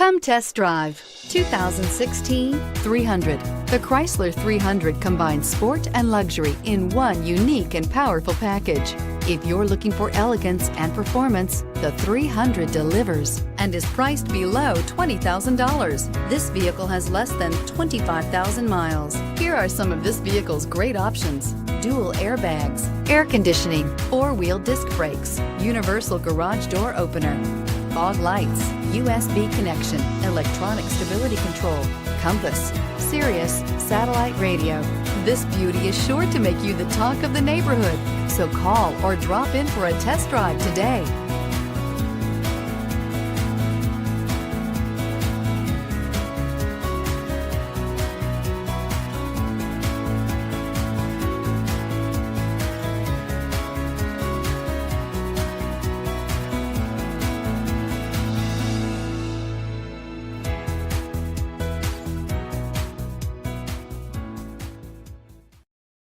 Come test drive 2016 300. The Chrysler 300 combines sport and luxury in one unique and powerful package. If you're looking for elegance and performance, the 300 delivers and is priced below $20,000. This vehicle has less than 25,000 miles. Here are some of this vehicle's great options: dual airbags, air conditioning, four-wheel disc brakes, universal garage door opener, fog lights, USB connection, electronic stability control, compass, Sirius satellite radio. This beauty is sure to make you the talk of the neighborhood. So call or drop in for a test drive today.